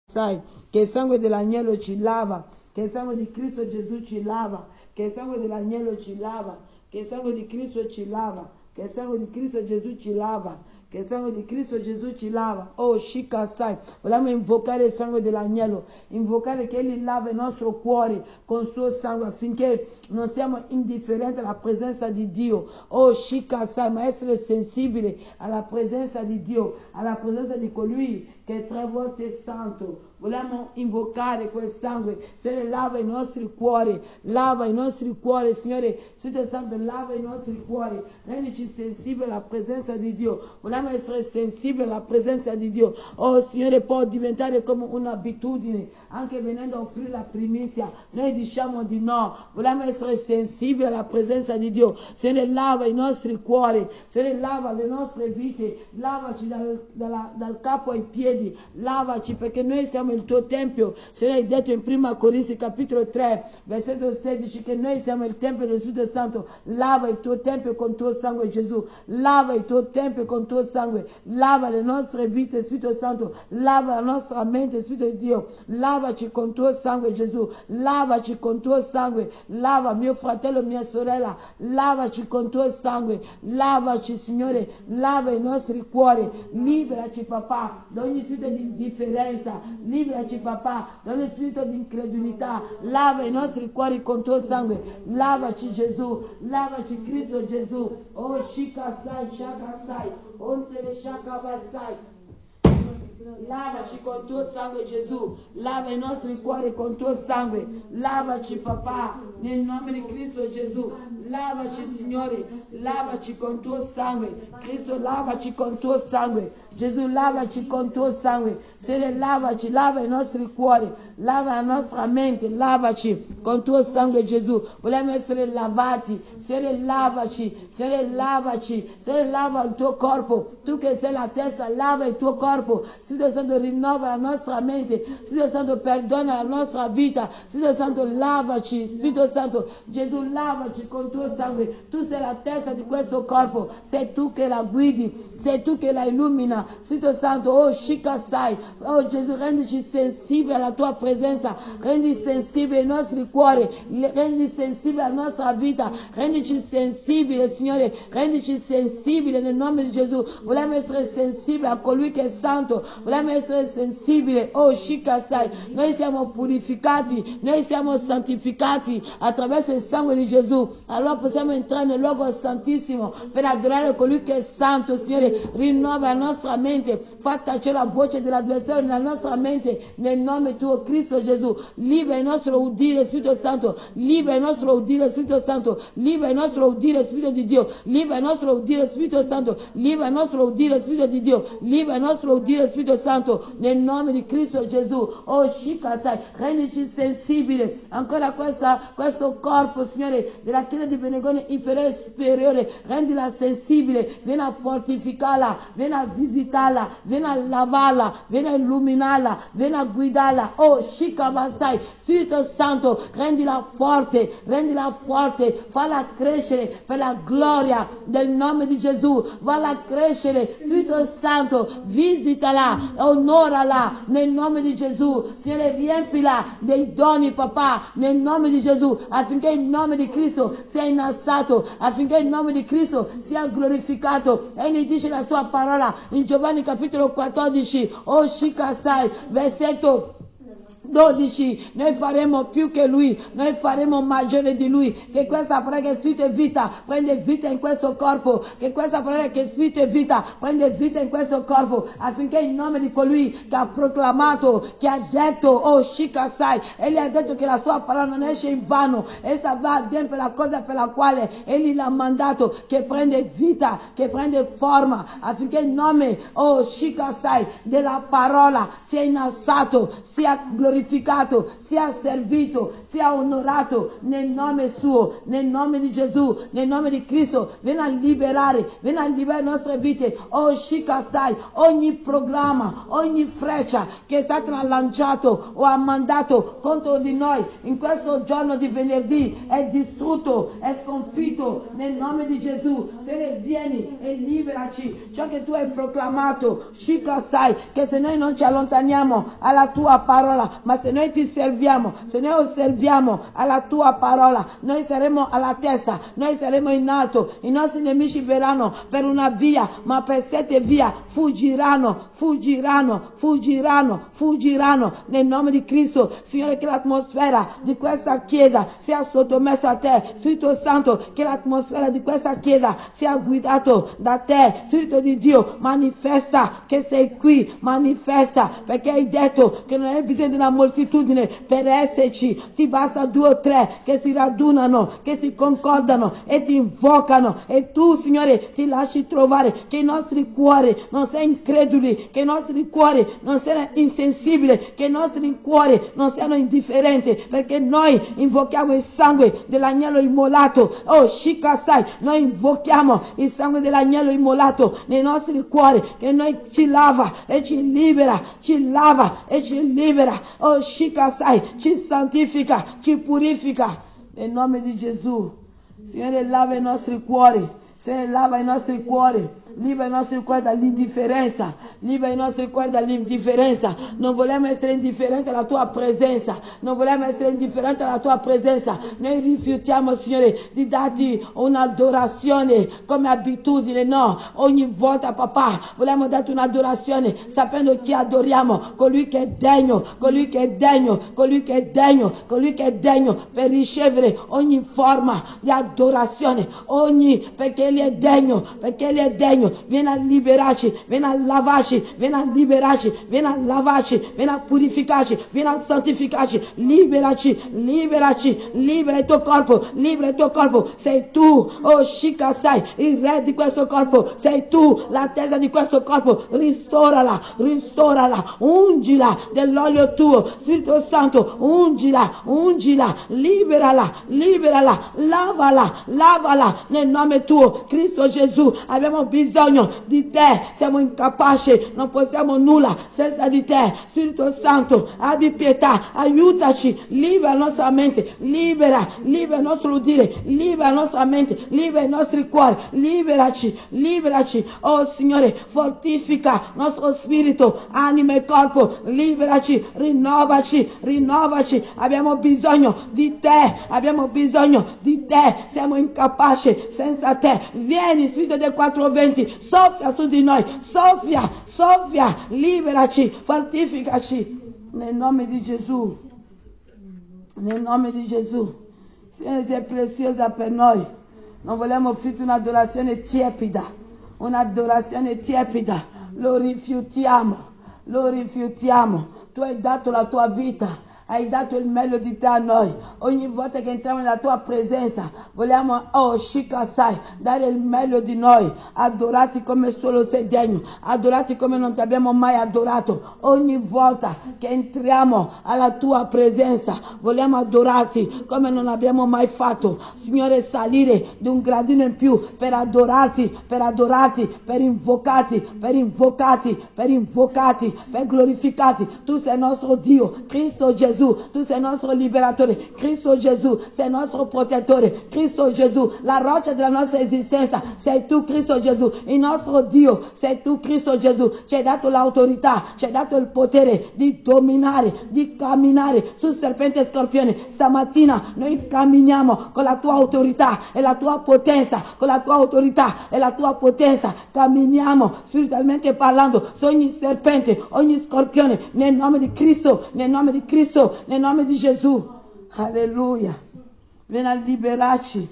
Sai, che il sangue dell'agnello ci lava, che il sangue di Cristo Gesù ci lava, che il sangue dell'agnello ci lava, che il sangue di Cristo ci lava, che il sangue di Cristo Gesù ci lava, che il sangue di Cristo Gesù ci lava. Oh, Shika Sai, vogliamo invocare il sangue dell'agnello, invocare che Egli lava il nostro cuore con il suo sangue affinché non siamo indifferenti alla presenza di Dio. Oh, Shika Sai, ma essere sensibili alla presenza di Dio, alla presenza di colui che è 3 volte santo. Vogliamo invocare quel sangue. Signore, lava i nostri cuori, lava i nostri cuori, Signore. Spirito Santo, lava i nostri cuori, rendici sensibili alla presenza di Dio. Vogliamo essere sensibili alla presenza di Dio. Oh Signore, può diventare come un'abitudine, anche venendo a offrire la primizia. Noi diciamo di no, vogliamo essere sensibili alla presenza di Dio. Signore, lava i nostri cuori, Signore, lava le nostre vite, lavaci dal capo ai piedi, lavaci perché noi siamo il tuo tempio. Signore, hai detto in 1 Corinzi capitolo 3 versetto 16 che noi siamo il tempio dello Spirito Santo. Lava il tuo tempio con il tuo sangue, Gesù, lava il tuo tempio con il tuo sangue, lava le nostre vite, Spirito Santo, lava la nostra mente, Spirito di Dio, lavaci con il tuo sangue, Gesù, lavaci con il tuo sangue, lava mio fratello, mia sorella, lavaci con il tuo sangue, lavaci Signore, lava i nostri cuori, liberaci papà da ogni spirito di indifferenza, liberaci papà da ogni spirito di incredulità, lava i nostri cuori con il tuo sangue, lavaci Gesù, lavaci Cristo Gesù. Oh Shika Sai, Shaka Sai, Onsele Shaka Basai. Lavaci con il tuo sangue, Gesù, lava i nostri cuori con il tuo sangue, lavaci papà nel nome di Cristo Gesù, lavaci Signore, lavaci con il tuo sangue, Cristo lavaci con il tuo sangue, Gesù lavaci con il tuo sangue, Signore lavaci, lava i nostri cuori, lava la nostra mente, lavaci con il tuo sangue Gesù, vogliamo essere lavati, Signore lavaci, Signore lavaci, Signore lava il tuo corpo, tu che sei la testa, lava il tuo corpo, Spirito Santo rinnova la nostra mente, Spirito Santo perdona la nostra vita, Spirito Santo lavaci, Spirito Santo, Gesù lavaci con il tuo sangue, tu sei la testa di questo corpo, sei tu che la guidi, sei tu che la illumina, Spirito Santo, oh Shika Sai, oh Gesù rendici sensibili alla tua presenza, rendi sensibili i nostri cuori, rendi sensibili alla nostra vita, rendici sensibili Signore, rendici sensibili nel nome di Gesù, vogliamo essere sensibili a colui che è santo, vogliamo essere sensibili, oh Shika Sai, noi siamo purificati, noi siamo santificati attraverso il sangue di Gesù, allora possiamo entrare nel luogo santissimo per adorare colui che è santo. Signore, rinnova la nostra mente, fa tacere la voce dell'avversario nella nostra mente, nel nome tuo Cristo Gesù, libera il nostro udire Spirito Santo, libera il nostro udire Spirito Santo, libera il nostro udire Spirito di Dio, libera il nostro udire Spirito Santo, libera il nostro udire Spirito di Dio, libera il nostro udire Spirito Santo, nel nome di Cristo Gesù. Oh Shika Sai, rendici sensibili ancora questo corpo Signore della Chiesa di Benegone inferiore e superiore, rendila sensibile, vieni a fortificarla, vieni a visitarla, vieni a lavarla, vieni a illuminarla, vieni a guidarla. Oh Shika Basai, Spirito Santo, rendila forte, falla crescere per la gloria del nome di Gesù, falla crescere Spirito Santo, visitala, onorala nel nome di Gesù, Signore riempila dei doni papà nel nome di Gesù, affinché il nome di Cristo sia innalzato, affinché il nome di Cristo sia glorificato. Egli dice la sua parola in Giovanni capitolo 14, oh Shika Sai, versetto 12, noi faremo più che lui, noi faremo maggiore di lui, che questa parola che spirito e vita prende vita in questo corpo, che questa parola che spirito e vita prende vita in questo corpo, affinché il nome di colui che ha proclamato, che ha detto, oh Shika Sai, egli ha detto che la sua parola non esce in vano, essa va adempiere la cosa per la quale egli l'ha mandato, che prende vita, che prende forma, affinché il nome, oh Shika Sai, della parola sia innalzato, sia glorificato glorificato, sia servito, sia onorato nel nome suo, nel nome di Gesù, nel nome di Cristo. Vieni a liberare le nostre vite. Oh Shikasai, ogni programma, ogni freccia che Satana ha lanciato o ha mandato contro di noi in questo giorno di venerdì è distrutto, è sconfitto nel nome di Gesù. Se vieni e liberaci ciò che tu hai proclamato, Shikasai, che se noi non ci allontaniamo alla tua parola, ma se noi ti serviamo, se noi osserviamo alla tua parola, noi saremo alla testa, noi saremo in alto. I nostri nemici verranno per una via, ma per 7 vie fuggiranno nel nome di Cristo. Signore, che l'atmosfera di questa chiesa sia sottomessa a te, Spirito Santo, che l'atmosfera di questa chiesa sia guidato da te, Spirito di Dio, manifesta che sei qui, manifesta, perché hai detto che non hai bisogno di una moltitudine per esserci, ti basta 2 o 3 che si radunano, che si concordano e ti invocano, e tu, Signore, ti lasci trovare, che i nostri cuori non siano increduli, che i nostri cuori non siano insensibili, che i nostri cuori non siano indifferenti, perché noi invochiamo il sangue dell'agnello immolato. Oh Shikasai, noi invochiamo il sangue dell'agnello immolato nei nostri cuori, che noi ci lava e ci libera, ci lava e ci libera. Oh Shikasai, ci santifica, ci purifica nel nome di Gesù. Signore, lava i nostri cuori, Signore, lava i nostri cuori, libera i nostri cuori dall'indifferenza, libera i nostri cuori dall'indifferenza. Non vogliamo essere indifferenti alla tua presenza, non vogliamo essere indifferenti alla tua presenza. Noi rifiutiamo, Signore, di darti un'adorazione come abitudine, no. Ogni volta, papà, vogliamo darti un'adorazione sapendo chi adoriamo, colui che è degno, colui che è degno, colui che è degno, colui che è degno per ricevere ogni forma di adorazione, perché Egli è degno, perché Egli è degno. Vieni a liberarci, vieni a lavarci, vieni a liberarci, vieni a lavarci, vieni a purificarci, vieni a santificarci. Liberaci, libera il tuo corpo, libera il tuo corpo. Sei tu, oh Shikasai, il re di questo corpo, sei tu, la testa di questo corpo. Ristorala, ungila dell'olio tuo, Spirito Santo, ungila, liberala, lavala nel nome tuo, Cristo Gesù. Abbiamo bisogno di te, siamo incapaci, non possiamo nulla senza di te. Spirito Santo, abbi pietà, aiutaci, libera la nostra mente, libera il nostro udire, libera la nostra mente, libera i nostri cuori, liberaci, oh Signore, fortifica il nostro spirito, anima e corpo, liberaci, rinnovaci, abbiamo bisogno di te, siamo incapaci senza te. Vieni, Spirito dei 420, soffia su di noi, soffia, liberaci, fortificaci nel nome di Gesù, Signore, sei preziosa per noi. Non vogliamo offrirti un'adorazione tiepida, lo rifiutiamo, tu hai dato la tua vita, hai dato il meglio di te a noi. Ogni volta che entriamo nella tua presenza vogliamo, oh Shikasai, dare il meglio di noi, adorati come solo sei degno, adorati come non ti abbiamo mai adorato. Ogni volta che entriamo alla tua presenza vogliamo adorarti come non abbiamo mai fatto. Signore, salire di un gradino in più per adorarti, per invocarti, per glorificarti. Tu sei il nostro Dio, Cristo Gesù. Tu sei il nostro liberatore, Cristo Gesù, sei il nostro protettore, Cristo Gesù, la roccia della nostra esistenza, sei tu, Cristo Gesù, il nostro Dio, sei tu, Cristo Gesù. Ci hai dato l'autorità, ci hai dato il potere di dominare, di camminare su serpente e scorpione. Stamattina noi camminiamo con la tua autorità e la tua potenza, camminiamo spiritualmente parlando su ogni serpente, ogni scorpione, nel nome di Cristo, nel nome di Gesù. Alleluia. Vieni a liberarci.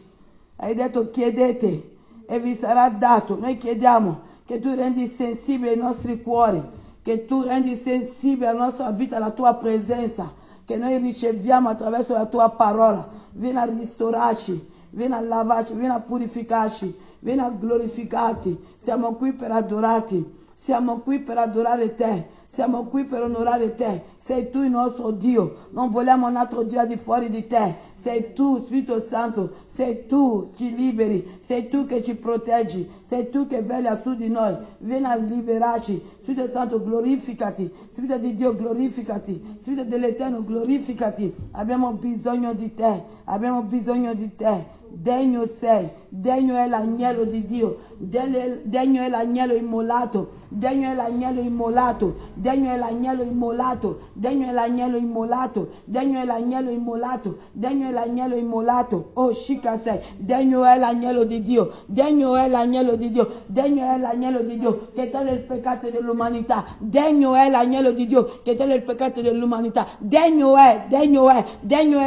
Hai detto chiedete e vi sarà dato. Noi chiediamo che tu rendi sensibili i nostri cuori, che tu rendi sensibile la nostra vita, la tua presenza, che noi riceviamo attraverso la tua parola. Vieni a ristorarci, vieni a lavarci, vieni a purificarci, vieni a glorificarti. Siamo qui per adorarti. Siamo qui per adorare te, siamo qui per onorare te. Sei tu il nostro Dio, non vogliamo un altro Dio al di fuori di te. Sei tu, Spirito Santo, sei tu ci liberi, sei tu che ci proteggi, sei tu che veglia su di noi. Vieni a liberarci. Spirito Santo, glorificati. Spirito di Dio, glorificati. Spirito dell'Eterno, glorificati. Abbiamo bisogno di te, abbiamo bisogno di te. Degno sei, degno è l'agnello di Dio, degno è l'agnello immolato, degno è l'agnello immolato, degno è l'agnello immolato, degno è l'agnello immolato, degno è l'agnello immolato, degno è l'agnello immolato. Oh Shika sei, degno è l'agnello di Dio, degno è l'agnello di Dio, degno è l'agnello di Dio che toglie il peccato dell'umanità, degno è l'agnello di Dio che toglie il peccato dell'umanità, degno è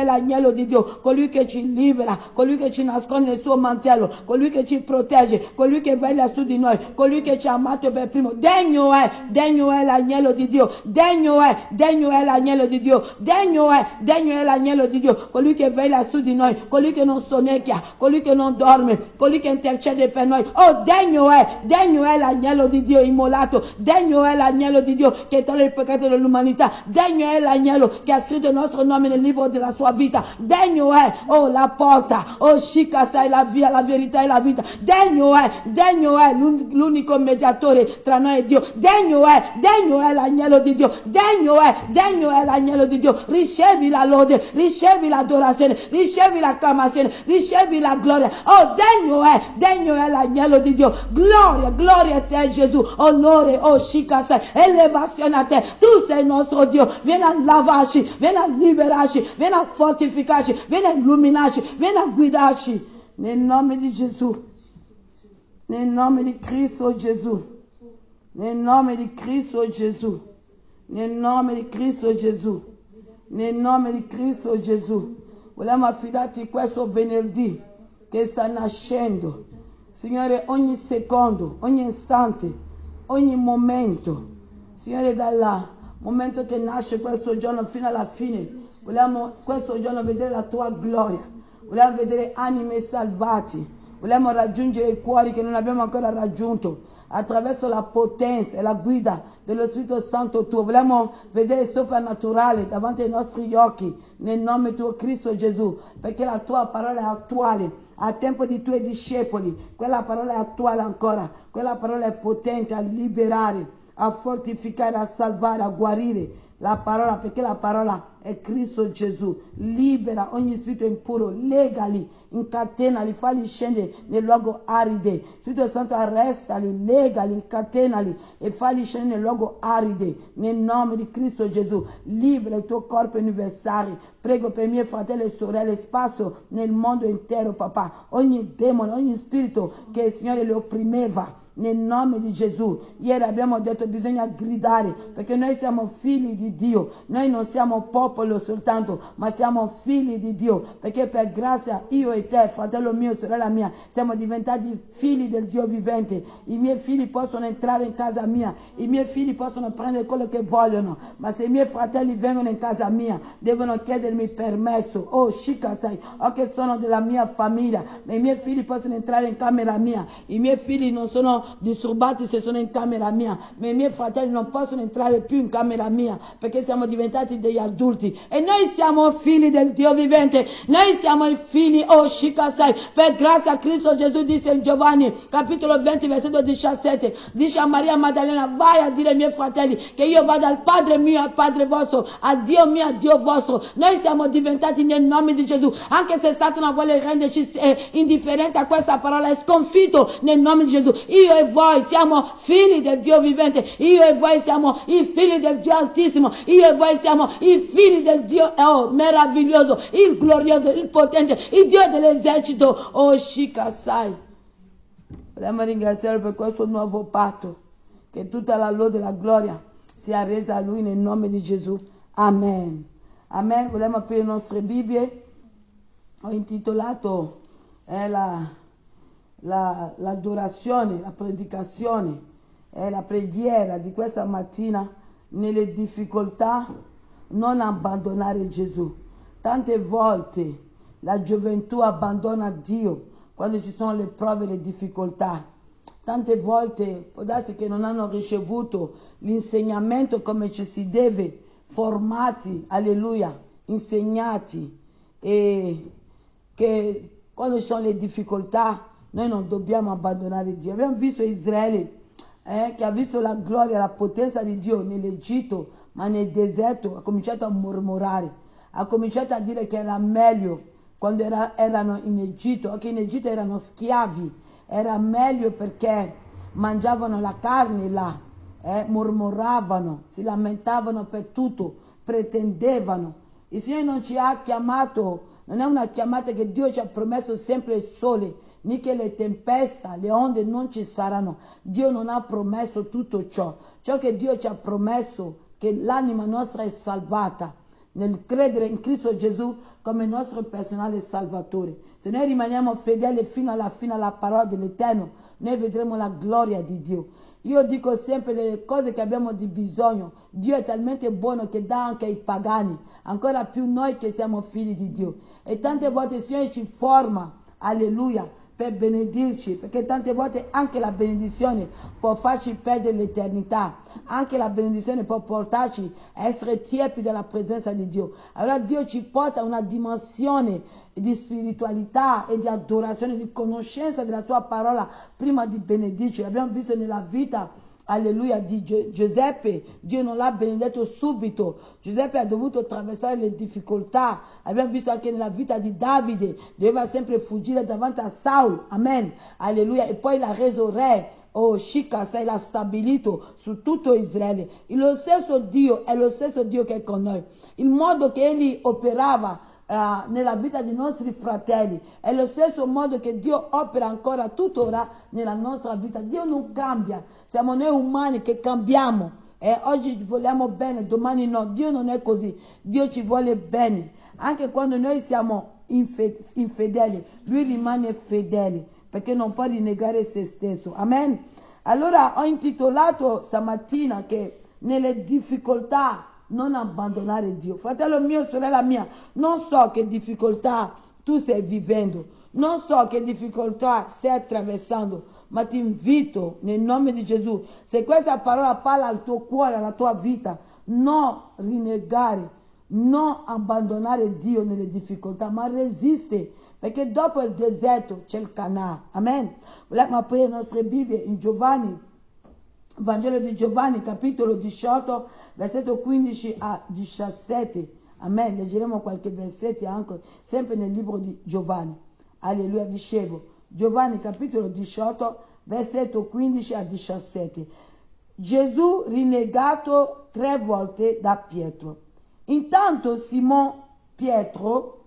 l'agnello di Dio, colui che ci libera, colui che ci nasconde nel suo mantello, colui che ci protegge, colui che veglia su di noi, colui che ci ha amato per primo. Degno è l'agnello di Dio, degno è l'agnello di Dio, degno è l'agnello di Dio, colui che veglia su di noi, colui che non sonnecchia, colui che non dorme, colui che intercede per noi. Oh, degno è l'agnello di Dio immolato, degno è l'agnello di Dio che toglie il peccato dell'umanità, degno è l'agnello che ha scritto il nostro nome nel libro della sua vita, degno è, oh, la porta, oh, Shika sai, la via, la verità e la vita, degno è l'unico mediatore tra noi e Dio, degno è l'agnello di Dio, degno è l'agnello di Dio. Ricevi la lode, ricevi l'adorazione, ricevi l'acclamazione, ricevi la gloria. Oh, degno è l'agnello di Dio. Gloria a te Gesù, onore, oh Shika sai, elevazione a te. Tu sei il nostro Dio, vieni a lavarci, vieni a liberarci, vieni a fortificarci, vieni a illuminarci, vieni a guidarci. Nel nome di Gesù, nel nome di Cristo Gesù, nel nome di Cristo Gesù, nel nome di Cristo Gesù, nel nome di Cristo Gesù. Vogliamo affidarti questo venerdì che sta nascendo, Signore, ogni secondo, ogni istante, ogni momento, Signore, dal momento che nasce questo giorno fino alla fine, vogliamo questo giorno vedere la tua gloria. Vogliamo vedere anime salvati, vogliamo raggiungere i cuori che non abbiamo ancora raggiunto attraverso la potenza e la guida dello Spirito Santo tuo. Vogliamo vedere il soprannaturale davanti ai nostri occhi nel nome tuo Cristo Gesù, perché la tua parola è attuale al tempo dei tuoi discepoli. Quella parola è attuale ancora, quella parola è potente a liberare, a fortificare, a salvare, a guarire. La parola, perché la parola è Cristo Gesù, libera ogni spirito impuro, legali, incatenali, falli scendere nel luogo aride. Spirito Santo, arrestali, legali, incatenali e falli scendere nel luogo aride, nel nome di Cristo Gesù. Libera il tuo corpo universale. Prego per i miei fratelli e sorelle, spazio nel mondo intero, papà. Ogni demone, ogni spirito che il Signore li opprimeva, nel nome di Gesù. Ieri abbiamo detto bisogna gridare, perché noi siamo figli di Dio, noi non siamo popolo soltanto, ma siamo figli di Dio, perché per grazia io e te, fratello mio, sorella mia, siamo diventati figli del Dio vivente. I miei figli possono entrare in casa mia, i miei figli possono prendere quello che vogliono, ma se i miei fratelli vengono in casa mia devono chiedermi permesso. Oh Shika sai, o che sono della mia famiglia, ma i miei figli possono entrare in camera mia. I miei figli non sono disturbati se sono in camera mia, ma i miei fratelli non possono entrare più in camera mia, perché siamo diventati degli adulti e noi siamo figli del Dio vivente. Noi siamo i figli, oh Shika sai, per grazia a Cristo Gesù. Dice in Giovanni capitolo 20 versetto 17, dice a Maria Maddalena: vai a dire ai miei fratelli che io vado al Padre mio, al Padre vostro, a Dio mio, a Dio vostro. Noi siamo diventati nel nome di Gesù, anche se Satana vuole renderci indifferenti a questa parola, è sconfitto nel nome di Gesù. Io e voi siamo figli del Dio vivente, io e voi siamo i figli del Dio altissimo, io e voi siamo i figli del Dio meraviglioso, il glorioso, il potente, il Dio dell'esercito. Oh Shika sai, vogliamo ringraziare per questo nuovo patto, che tutta la lode e la gloria sia resa a Lui nel nome di Gesù. Amen. Amen. Vogliamo aprire le nostre Bibbie. Ho intitolato l'adorazione, la predicazione e la preghiera di questa mattina. Nelle difficoltà non abbandonare Gesù. Tante volte la gioventù abbandona Dio quando ci sono le prove e le difficoltà. tante volte può darsi che non hanno ricevuto l'insegnamento come ci si deve, formati, alleluia, insegnati, e che quando ci sono le difficoltà noi non dobbiamo abbandonare Dio. Abbiamo visto Israele che ha visto la gloria, la potenza di Dio nell'Egitto, ma nel deserto ha cominciato a mormorare, ha cominciato a dire che era meglio quando erano in Egitto, che in Egitto erano schiavi, era meglio perché mangiavano la carne là, mormoravano, si lamentavano per tutto, pretendevano. Il Signore non ci ha chiamato, non è una chiamata che Dio ci ha promesso sempre il sole, né che le tempeste, le onde non ci saranno. Dio non ha promesso tutto ciò. Ciò che Dio ci ha promesso, che l'anima nostra è salvata nel credere in Cristo Gesù come nostro personale salvatore. Se noi rimaniamo fedeli fino alla fine alla parola dell'Eterno, noi vedremo la gloria di Dio. Io dico sempre le cose che abbiamo di bisogno. Dio è talmente buono che dà anche ai pagani, ancora più noi che siamo figli di Dio. E tante volte il Signore ci forma, alleluia, per benedirci, perché tante volte anche la benedizione può farci perdere l'eternità, anche la benedizione può portarci a essere tiepidi dalla presenza di Dio. Allora Dio ci porta a una dimensione di spiritualità e di adorazione, di conoscenza della sua parola prima di benedirci. Abbiamo visto nella vita, alleluia, di Giuseppe. Dio non l'ha benedetto subito. Giuseppe ha dovuto attraversare le difficoltà. Abbiamo visto anche nella vita di Davide, doveva sempre fuggire davanti a Saul, amen, alleluia, e poi l'ha reso re. Oh, Shika, sei l'ha stabilito su tutto Israele. Lo stesso Dio è lo stesso Dio che è con noi. Il modo che egli operava nella vita dei nostri fratelli è lo stesso modo che Dio opera ancora tuttora nella nostra vita. Dio non cambia, siamo noi umani che cambiamo, oggi vogliamo bene, domani no. Dio non è così, Dio ci vuole bene anche quando noi siamo infedeli, lui rimane fedele perché non può rinnegare se stesso, amen. Allora ho intitolato stamattina che nelle difficoltà non abbandonare Dio. Fratello mio, sorella mia, non so che difficoltà tu stai vivendo, non so che difficoltà stai attraversando, ma ti invito nel nome di Gesù, se questa parola parla al tuo cuore, alla tua vita, non rinnegare, non abbandonare Dio nelle difficoltà, ma resiste, perché dopo il deserto c'è il Canaan, amen. Vogliamo aprire le nostre Bibbie in Giovanni, Vangelo di Giovanni, capitolo 18, versetto 15 a 17. Amen. Leggeremo qualche versetto anche, sempre nel libro di Giovanni. Alleluia, dicevo. Giovanni, capitolo 18, versetto 15 a 17. Gesù rinnegato 3 volte da Pietro. Intanto Simon Pietro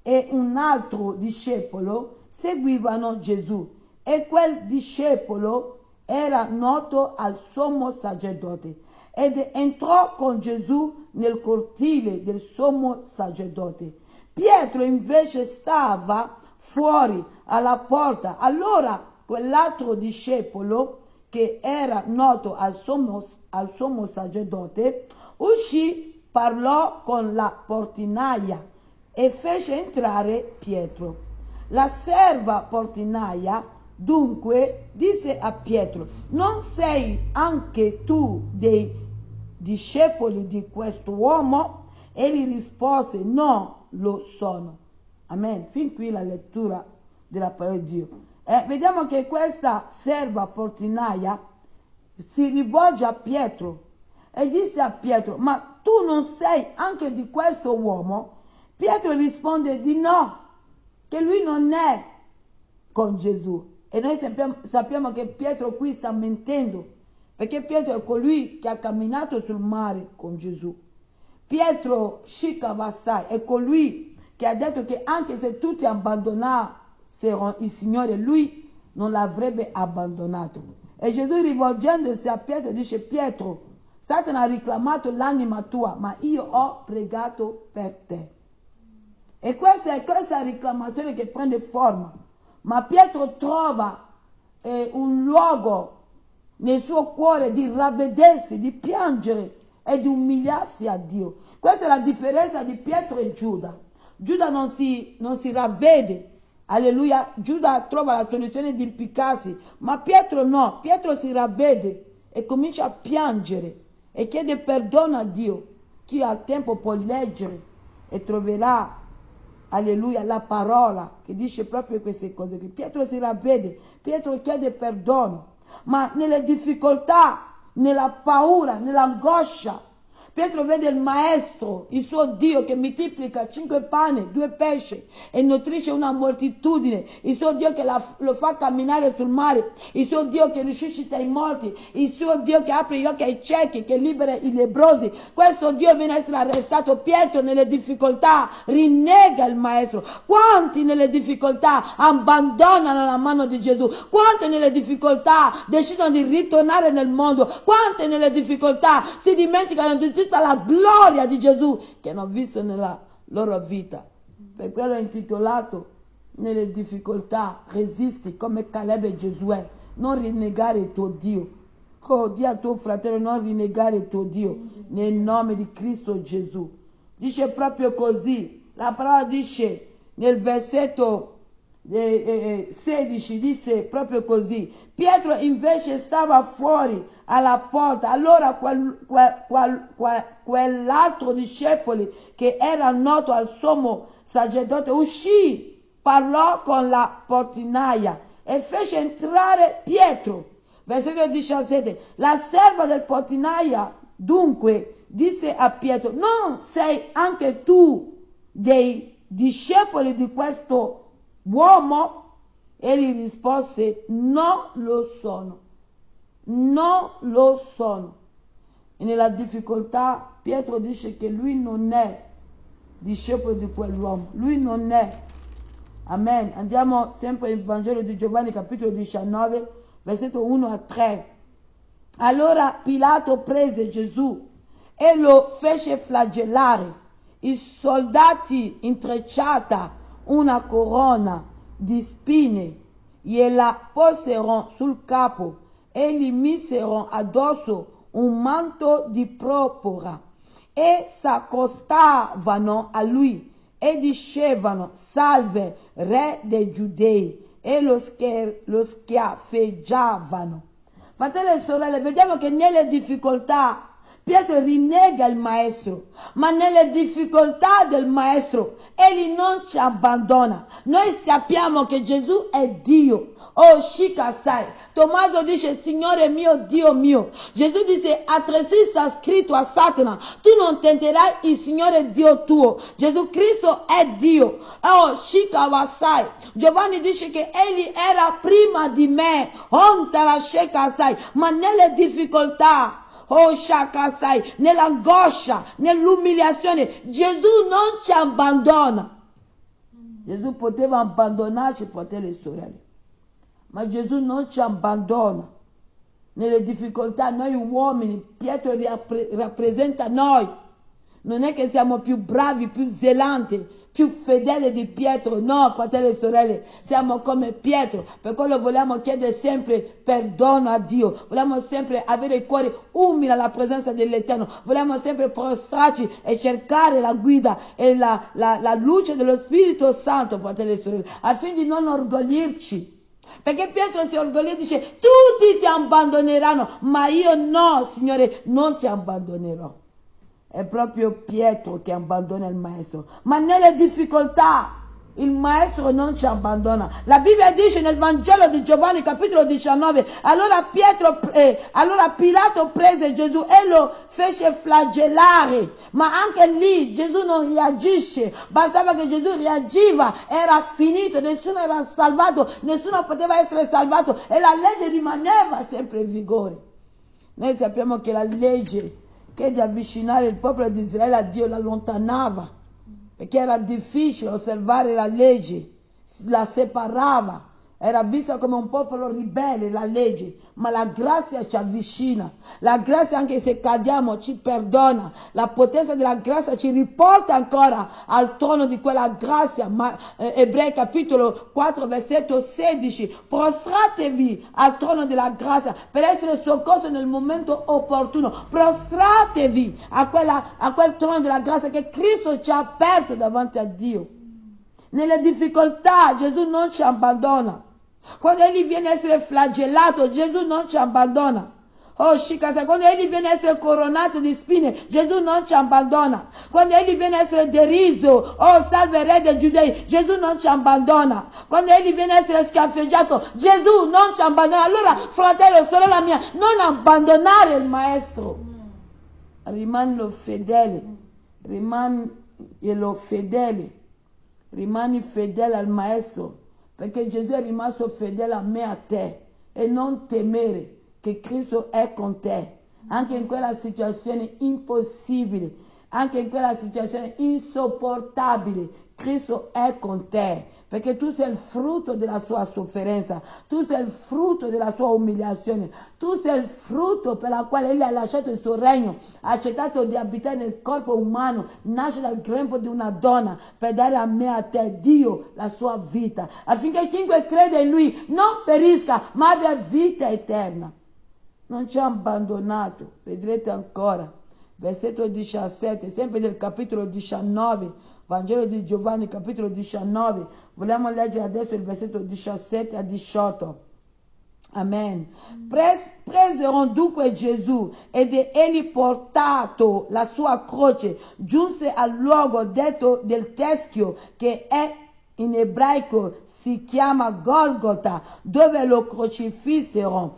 e un altro discepolo seguivano Gesù, e quel discepolo era noto al sommo sacerdote ed entrò con Gesù nel cortile del sommo sacerdote. Pietro invece stava fuori alla porta. Allora quell'altro discepolo, che era noto al sommo sacerdote, uscì, parlò con la portinaia e fece entrare Pietro. La serva portinaia dunque disse a Pietro: non sei anche tu dei discepoli di questo uomo? Egli rispose: no, lo sono. Amen. Fin qui la lettura della parola di Dio. Vediamo che questa serva portinaia si rivolge a Pietro e disse a Pietro: ma tu non sei anche di questo uomo? Pietro risponde di no, che lui non è con Gesù. E noi sappiamo che Pietro qui sta mentendo, perché Pietro è colui che ha camminato sul mare con Gesù. Pietro Shikavassai è colui che ha detto che anche se tutti abbandonassero il Signore, lui non l'avrebbe abbandonato. E Gesù, rivolgendosi a Pietro, dice: Pietro, Satana ha reclamato l'anima tua, ma io ho pregato per te. E questa è questa reclamazione che prende forma. Ma Pietro trova un luogo nel suo cuore di ravvedersi, di piangere e di umiliarsi a Dio. Questa è la differenza di Pietro e Giuda. Giuda non si ravvede Alleluia, Giuda trova la soluzione di impiccarsi, ma Pietro no, Pietro si ravvede e comincia a piangere e chiede perdono a Dio. Chi ha tempo può leggere e troverà, alleluia, la parola che dice proprio queste cose. Pietro si ravvede, Pietro chiede perdono, ma nelle difficoltà, nella paura, nell'angoscia, Pietro vede il maestro, il suo Dio che moltiplica 5 pani, 2 pesci e nutrisce una moltitudine, il suo Dio che lo fa camminare sul mare, il suo Dio che risuscita i morti, il suo Dio che apre gli occhi ai ciechi, che libera i lebbrosi. Questo Dio viene a essere arrestato. Pietro nelle difficoltà rinnega il maestro. Quanti nelle difficoltà abbandonano la mano di Gesù? Quanti nelle difficoltà decidono di ritornare nel mondo? Quanti nelle difficoltà si dimenticano di tutta la gloria di Gesù che hanno visto nella loro vita? Per quello è intitolato nelle difficoltà resisti come Caleb e Giosuè. Non rinnegare il tuo Dio. Oh, di a tuo fratello non rinnegare il tuo Dio nel nome di Cristo Gesù. Dice proprio così, la parola dice nel versetto 16, dice proprio così: Pietro invece stava fuori alla porta. Allora quell'altro discepolo che era noto al sommo sacerdote uscì, parlò con la portinaia e fece entrare Pietro. Versetto 17: la serva del portinaia dunque disse a Pietro: non sei anche tu dei discepoli di questo uomo? Egli rispose: non lo sono. Non lo sono. E nella difficoltà Pietro dice che lui non è discepolo di quell'uomo, lui non è. Amen. Andiamo sempre al Vangelo di Giovanni capitolo 19 versetto 1 a 3. Allora Pilato prese Gesù e lo fece flagellare. I soldati intrecciata una corona di spine gliela posero sul capo e gli misero addosso un manto di purpura e s'accostavano a lui e dicevano: salve, re dei Giudei, e lo schiaffeggiavano. Fratelli e sorelle, vediamo che nelle difficoltà Pietro rinnega il maestro, ma nelle difficoltà del maestro egli non ci abbandona. Noi sappiamo che Gesù è Dio. Oh, Shikasai. Tommaso dice: Signore mio, Dio mio. Gesù dice: altresì sta scritto a Satana: tu non tenterai il Signore Dio tuo. Gesù Cristo è Dio. Oh, Shikawasai. Giovanni dice che egli era prima di me. Ontala Shikasai. Ma nelle difficoltà, oh Shakasai, nell'angoscia, nell'umiliazione, Gesù non ci abbandona. Gesù poteva abbandonarci, fratelli e sorelle, ma Gesù non ci abbandona. Nelle difficoltà noi uomini, Pietro rappresenta noi. Non è che siamo più bravi, più zelanti, più fedeli di Pietro. No, fratelli e sorelle, siamo come Pietro. Per quello vogliamo chiedere sempre perdono a Dio. Vogliamo sempre avere il cuore umile alla presenza dell'Eterno. Vogliamo sempre prostrarci e cercare la guida e la luce dello Spirito Santo, fratelli e sorelle, affinché di non orgoglirci. Perché Pietro si orgogliosa e dice: tutti ti abbandoneranno, ma io no, Signore, non ti abbandonerò. È proprio Pietro che abbandona il maestro, ma nelle difficoltà il maestro non ci abbandona. La Bibbia dice nel Vangelo di Giovanni capitolo 19: allora Pilato prese Gesù e lo fece flagellare, ma anche lì Gesù non reagisce. Bastava che Gesù reagiva, era finito, nessuno era salvato, nessuno poteva essere salvato e la legge rimaneva sempre in vigore. Noi sappiamo che la legge che di avvicinare il popolo di Israele a Dio l'allontanava, perché era difficile osservare la legge, la separava, era vista come un popolo ribelle la legge, ma la grazia ci avvicina, la grazia anche se cadiamo ci perdona, la potenza della grazia ci riporta ancora al trono di quella grazia. Ebrei capitolo 4 versetto 16: prostratevi al trono della grazia per essere soccorso nel momento opportuno. Prostratevi a quel trono della grazia che Cristo ci ha aperto davanti a Dio. Nelle difficoltà Gesù non ci abbandona. Quando Egli viene a essere flagellato, Gesù non ci abbandona. Oh Shikasa, quando Egli viene a essere coronato di spine, Gesù non ci abbandona. Quando Egli viene a essere deriso, oh salve re dei Giudei, Gesù non ci abbandona. Quando Egli viene a essere schiaffeggiato, Gesù non ci abbandona. Allora, fratello, sorella mia, non abbandonare il Maestro. Rimani fedele, rimani fedele al Maestro, perché Gesù è rimasto fedele a me e a te, e non temere che Cristo è con te, anche in quella situazione impossibile, anche in quella situazione insopportabile, Cristo è con te, perché tu sei il frutto della sua sofferenza, tu sei il frutto della sua umiliazione, tu sei il frutto per la quale Egli ha lasciato il suo regno, ha accettato di abitare nel corpo umano, nasce dal grembo di una donna per dare a me e a te, Dio, la sua vita, affinché chiunque crede in Lui non perisca, ma abbia vita eterna. Non ci ha abbandonato, vedrete ancora, versetto 17, sempre del capitolo 19, Vangelo di Giovanni, capitolo 19, vogliamo leggere adesso il versetto 17 a 18. Amen. Presero dunque Gesù ed egli portato la sua croce, giunse al luogo detto del teschio, che è in ebraico si chiama Golgota, dove lo crocifissero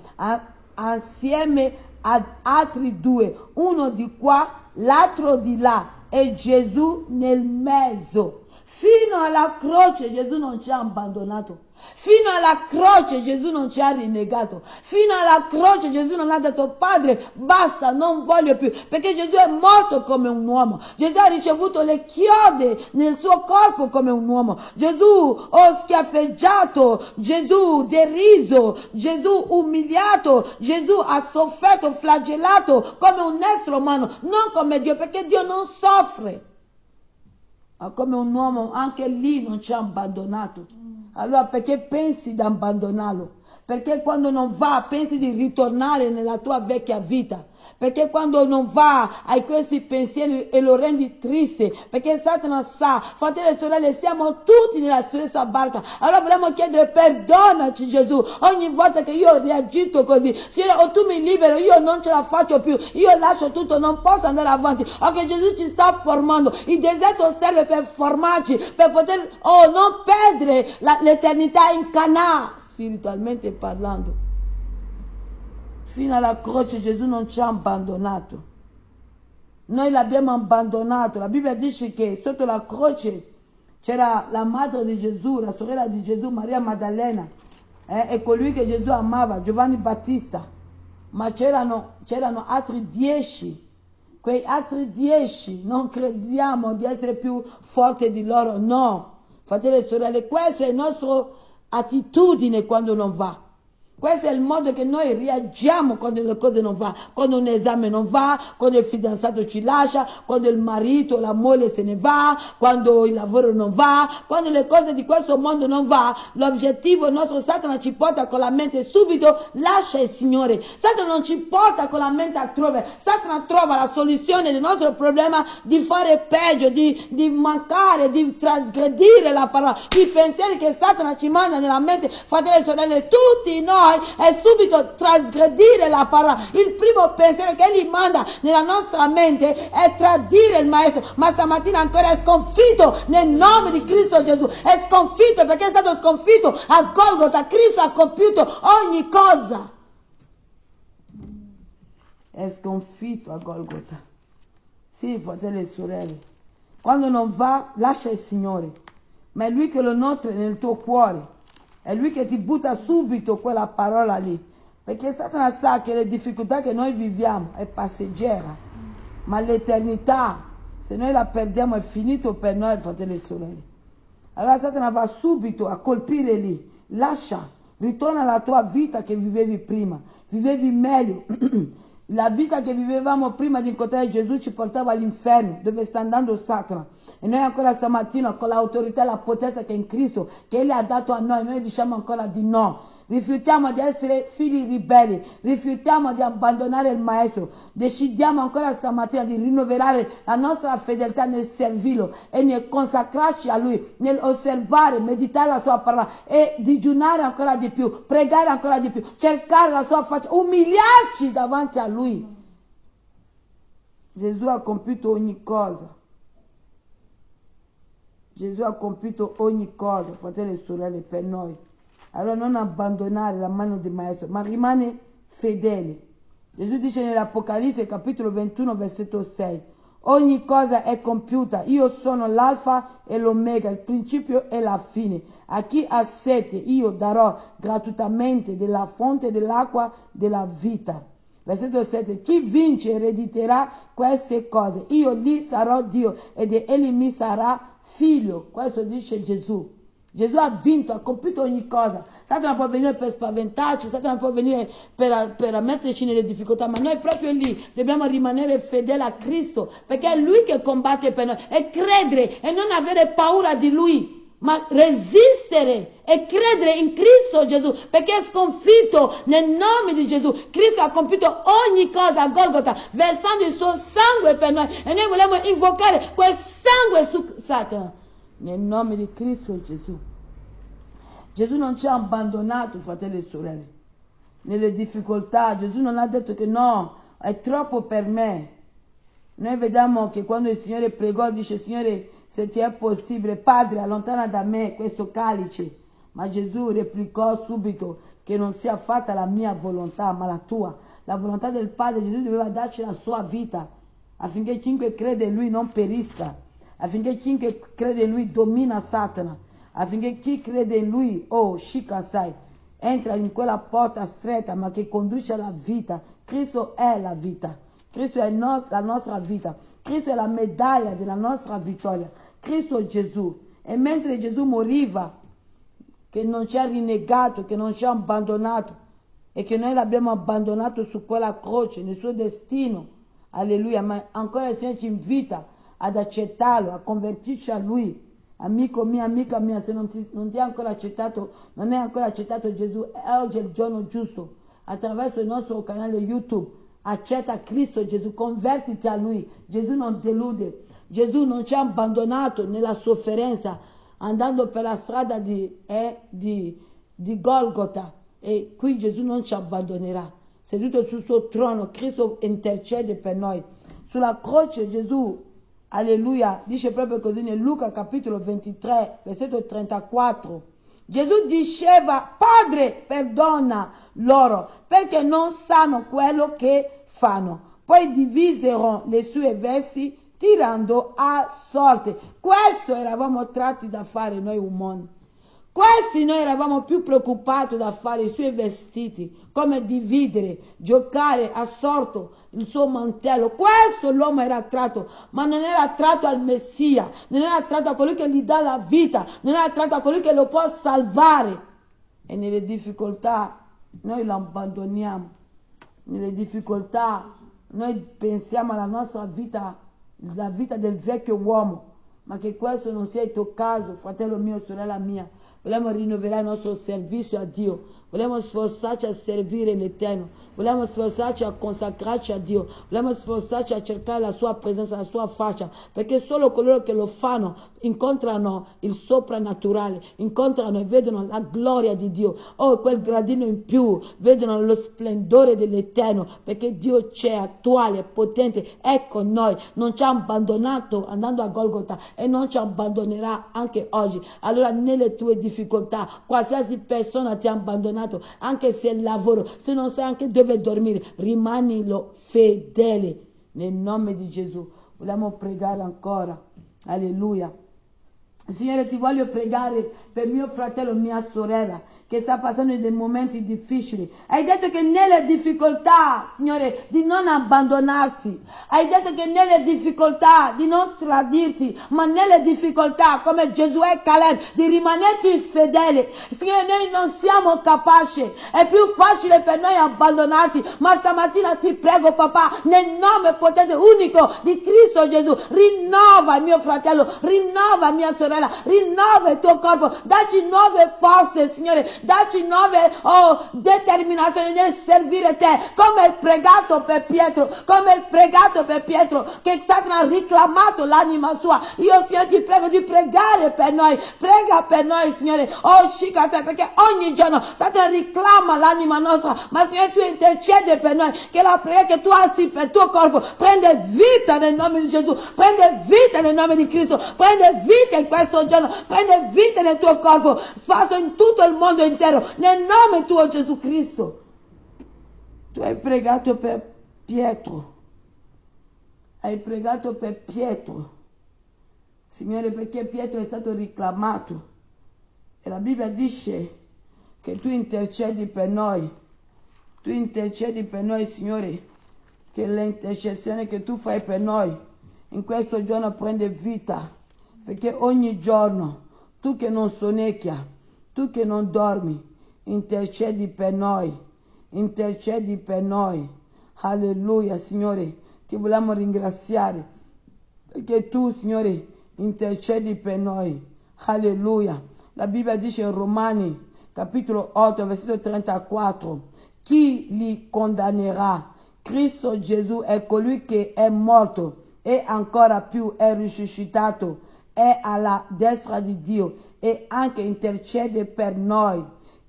assieme ad altri due, uno di qua, l'altro di là, e Gesù nel mezzo. Fino alla croce Gesù non ci ha abbandonato. Fino alla croce Gesù non ci ha rinnegato. Fino alla croce Gesù non ha detto: Padre, basta, non voglio più. Perché Gesù è morto come un uomo. Gesù ha ricevuto le chiodi nel suo corpo come un uomo. Gesù schiaffeggiato, Gesù deriso, Gesù umiliato, Gesù ha sofferto, flagellato come un essere umano, non come Dio, perché Dio non soffre. Ma come un uomo, anche lì non ci ha abbandonato. Allora perché pensi di abbandonarlo? Perché quando non va pensi di ritornare nella tua vecchia vita? Perché quando non va hai questi pensieri e lo rendi triste? Perché Satana sa, fratelli e sorelle, siamo tutti nella stessa barca. Allora vogliamo chiedere: perdonaci Gesù, ogni volta che io ho reagito così. Signore, o tu mi liberi, io non ce la faccio più, io lascio tutto, non posso andare avanti. Ok, Gesù ci sta formando, il deserto serve per formarci, per poter non perdere l'eternità in Canaan, spiritualmente parlando. Fino alla croce Gesù non ci ha abbandonato. Noi l'abbiamo abbandonato. La Bibbia dice che sotto la croce c'era la madre di Gesù, la sorella di Gesù, Maria Maddalena, e colui che Gesù amava, Giovanni Battista. Ma c'erano altri 10. Quei altri 10 non crediamo di essere più forti di loro. No, fratelli e sorelle, questa è la nostra attitudine quando non va. Questo è il modo che noi reagiamo quando le cose non vanno, quando un esame non va, quando il fidanzato ci lascia, quando il marito, la moglie se ne va, quando il lavoro non va, quando le cose di questo mondo non va. L'obiettivo, il nostro Satana ci porta con la mente subito: lascia il Signore. Satana non ci porta con la mente altrove. Satana trova la soluzione del nostro problema di fare peggio, di mancare, di trasgredire la parola. I pensieri che Satana ci manda nella mente, fratelli e sorelle, tutti noi, è subito trasgredire la parola. Il primo pensiero che egli manda nella nostra mente è tradire il Maestro, ma stamattina ancora è sconfitto nel nome di Cristo Gesù. È sconfitto perché è stato sconfitto a Golgota. Cristo ha compiuto ogni cosa. È sconfitto a Golgota. Sì, fratelli e sorelle, quando non va lascia il Signore, ma è Lui che lo nutre nel tuo cuore. È Lui che ti butta subito quella parola lì. Perché Satana sa che le difficoltà che noi viviamo è passeggera. Ma l'eternità, se noi la perdiamo, è finito per noi, fratelli e sorelle. Allora Satana va subito a colpire lì. Lascia, ritorna alla tua vita che vivevi prima. Vivevi meglio. La vita che vivevamo prima di incontrare Gesù ci portava all'inferno, dove sta andando Satana. E noi ancora stamattina, con l'autorità e la potenza che è in Cristo, che Egli ha dato a noi diciamo ancora di no. rifiutiamo di essere figli ribelli, rifiutiamo di abbandonare il Maestro, decidiamo ancora stamattina di rinnovare la nostra fedeltà nel servirlo e nel consacrarci a Lui, nel osservare, meditare la sua parola e digiunare ancora di più, pregare ancora di più, cercare la sua faccia, umiliarci davanti a Lui. Gesù ha compiuto ogni cosa. Gesù ha compiuto ogni cosa, fratelli e sorelle, per noi. Allora non abbandonare la mano del Maestro, ma rimane fedele. Gesù dice nell'Apocalisse, capitolo 21, versetto 6, ogni cosa è compiuta, io sono l'alfa e l'omega, il principio e la fine. A chi ha sete io darò gratuitamente della fonte dell'acqua della vita. Versetto 7, chi vince erediterà queste cose, io gli sarò Dio ed egli mi sarà figlio. Questo dice Gesù. Gesù ha vinto, ha compiuto ogni cosa. Satana può venire per spaventarci, Satana può venire per metterci nelle difficoltà, ma noi proprio lì dobbiamo rimanere fedeli a Cristo, perché è Lui che combatte per noi, e credere e non avere paura di Lui, ma resistere e credere in Cristo Gesù, perché è sconfitto nel nome di Gesù. Cristo ha compiuto ogni cosa a Golgota, versando il suo sangue per noi, e noi vogliamo invocare quel sangue su Satana nel nome di Cristo Gesù. Gesù non ci ha abbandonato, fratelli e sorelle, nelle difficoltà. Gesù non ha detto che no, è troppo per me. Noi vediamo che quando il Signore pregò, dice: Signore, se ti è possibile, Padre, allontana da me questo calice. Ma Gesù replicò subito che non sia fatta la mia volontà, ma la tua. La volontà del Padre. Gesù doveva darci la sua vita, affinché chiunque crede in Lui non perisca, affinché chiunque crede in Lui domina Satana, affinché chi crede in Lui, oh, Shikasai, entra in quella porta stretta, ma che conduce alla vita. Cristo è la vita. Cristo è la nostra vita. Cristo è la medaglia della nostra vittoria. Cristo Gesù. E mentre Gesù moriva, che non ci ha rinnegato, che non ci ha abbandonato, e che noi l'abbiamo abbandonato su quella croce, nel suo destino, alleluia, ma ancora il Signore ci invita ad accettarlo, a convertirci a Lui. Amico mio, amica mia, se non ti ha ancora accettato, non è ancora accettato Gesù, oggi è il giorno giusto. Attraverso il nostro canale YouTube, accetta Cristo Gesù, convertiti a Lui. Gesù non delude, Gesù non ci ha abbandonato nella sofferenza, andando per la strada di Golgota, e qui Gesù non ci abbandonerà. Seduto sul suo trono, Cristo intercede per noi. Sulla croce Gesù, alleluia, dice proprio così nel Luca capitolo 23, versetto 34. Gesù diceva: Padre, perdona loro, perché non sanno quello che fanno. Poi divisero le sue vesti, tirando a sorte. Questo eravamo tratti da fare noi umani. Questi noi eravamo più preoccupati da fare i suoi vestiti, come dividere, giocare a sorto il suo mantello. Questo l'uomo era attratto, ma non era attratto al Messia, non era attratto a colui che gli dà la vita, non era attratto a colui che lo può salvare. E nelle difficoltà noi lo abbandoniamo, nelle difficoltà noi pensiamo alla nostra vita, la vita del vecchio uomo, ma che questo non sia il tuo caso, fratello mio, sorella mia. Vogliamo rinnovare il nostro servizio a Dio, vogliamo sforzarci a servire l'Eterno, vogliamo sforzarci a consacrarci a Dio, vogliamo sforzarci a cercare la sua presenza, la sua faccia, perché solo coloro che lo fanno incontrano il soprannaturale, incontrano e vedono la gloria di Dio. Oh, quel gradino in più, vedono lo splendore dell'Eterno, perché Dio c'è, attuale, potente, è con noi, non ci ha abbandonato andando a Golgota e non ci abbandonerà anche oggi. Allora nelle tue difficoltà, qualsiasi persona ti ha abbandonato, anche se il lavoro, se non sai anche dove dormire, rimanilo fedele nel nome di Gesù. Vogliamo pregare ancora, alleluia. Signore, ti voglio pregare per mio fratello, mia sorella, che sta passando dei momenti difficili. Hai detto che nelle difficoltà, Signore, di non abbandonarti. Hai detto che nelle difficoltà di non tradirti, ma nelle difficoltà, come Giosuè e Caleb, di rimanerti fedele. Signore, noi non siamo capaci. È più facile per noi abbandonarti, ma stamattina ti prego, papà, nel nome potente unico di Cristo Gesù, rinnova mio fratello, rinnova mia sorella, sorella, rinnova il tuo corpo, dacci nuove forze, Signore, dacci nuove determinazioni nel servire te, come il pregato per Pietro, che Satana ha reclamato l'anima sua. Io, Signore, ti prego di pregare per noi, prega per noi, Signore, perché ogni giorno Satana reclama l'anima nostra, ma Signore tu intercede per noi, che la preghiera che tu alzi per il tuo corpo prende vita nel nome di Gesù, prende vita nel nome di Cristo, prende vita in questo giorno, prende vita nel tuo corpo, spazio in tutto il mondo intero, nel nome tuo Gesù Cristo. Tu hai pregato per Pietro, Signore, perché Pietro è stato reclamato, e la Bibbia dice che tu intercedi per noi, Signore, che l'intercessione che tu fai per noi in questo giorno prende vita, perché ogni giorno tu che non sonnecchia, tu che non dormi, intercedi per noi, alleluia. Signore, ti vogliamo ringraziare perché tu, Signore, intercedi per noi, alleluia. La Bibbia dice in Romani capitolo 8 versetto 34, chi li condannerà? Cristo Gesù è colui che è morto e ancora più è risuscitato, è alla destra di Dio e anche intercede per noi.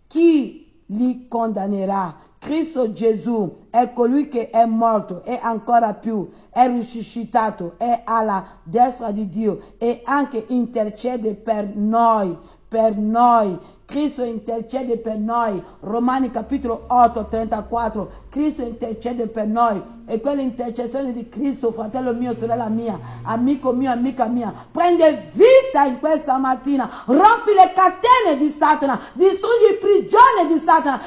Chi li condannerà? Cristo Gesù è colui che è morto e ancora più è risuscitato, è alla destra di Dio e anche intercede per noi. Cristo intercede per noi. Romani capitolo 8, 34. Cristo intercede per noi. E quell'intercessione di Cristo, fratello mio, sorella mia, amico mio, amica mia, prende vita in questa mattina. Rompi le catene di Satana, distruggi i prigioni di Satana,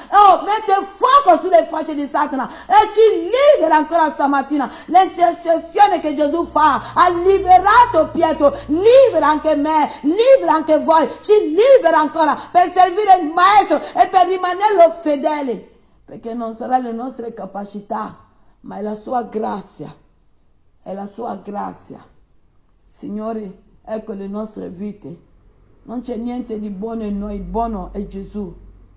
mette fuoco sulle facce di Satana e ci libera ancora stamattina. L'intercessione che Gesù fa ha liberato Pietro, libera anche me, libera anche voi, ci libera ancora per servire il Maestro e per rimanere fedeli, perché non sarà le nostre capacità, ma è la sua grazia, Signore. Ecco le nostre vite, non c'è niente di buono in noi, il buono è Gesù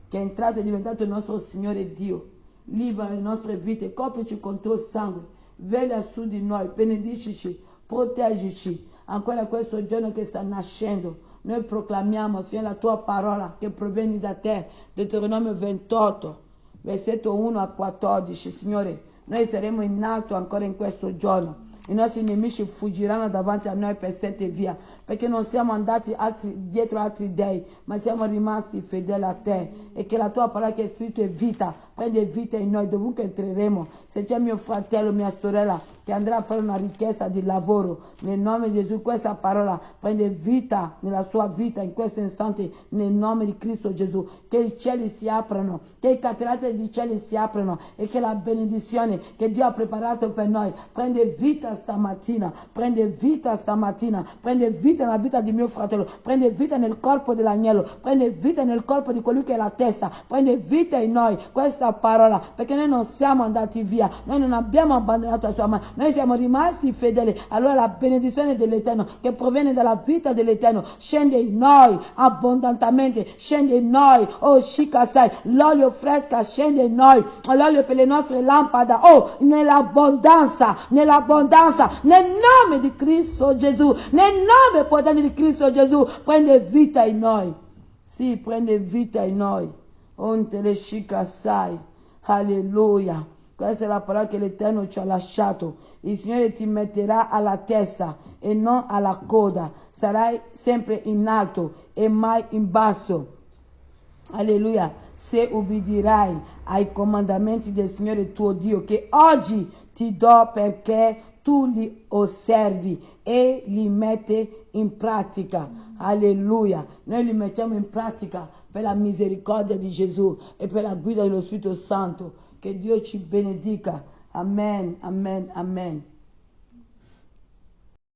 che è entrato e è diventato il nostro Signore Dio. Libera le nostre vite, coprici con il tuo sangue, veglia su di noi, benedicici, proteggici ancora questo giorno che sta nascendo. Noi proclamiamo, Signore, la tua parola che proviene da te, Deuteronomio 28, versetto 1 a 14, Signore. Noi saremo in alto ancora in questo giorno. I nostri nemici fuggiranno davanti a noi per 7 via, perché non siamo andati dietro altri dei, ma siamo rimasti fedeli a te. E che la tua parola che è scritto è vita, prende vita in noi dovunque entreremo. Se c'è mio fratello, mia sorella che andrà a fare una richiesta di lavoro, nel nome di Gesù, questa parola prende vita nella sua vita in questo istante, nel nome di Cristo Gesù. Che i cieli si aprono, che i catarati dei cieli si aprono e che la benedizione che Dio ha preparato per noi prende vita stamattina, prende vita nella vita di mio fratello, prende vita nel corpo dell'agnello, prende vita nel corpo di colui che è la testa, prende vita in noi questa parola, perché noi non siamo andati via, noi non abbiamo abbandonato la sua mano, noi siamo rimasti fedeli. Allora la benedizione dell'Eterno che proviene dalla vita dell'Eterno scende in noi abbondantemente, scende in noi, Shikasai, l'olio fresco scende in noi, l'olio per le nostre lampade, nell'abbondanza, nel nome di Cristo Gesù, nel nome potente di Cristo Gesù, prende vita in noi. Sì, prende vita in noi. Shikasai, alleluia. Questa è la parola che l'Eterno ci ha lasciato. Il Signore ti metterà alla testa e non alla coda. Sarai sempre in alto e mai in basso. Alleluia. Se ubbidirai ai comandamenti del Signore tuo Dio, che oggi ti do, perché tu li osservi e li metti in pratica. Alleluia. Noi li mettiamo in pratica per la misericordia di Gesù e per la guida dello Spirito Santo. Che Dio ci benedica. Amen, amen, amen.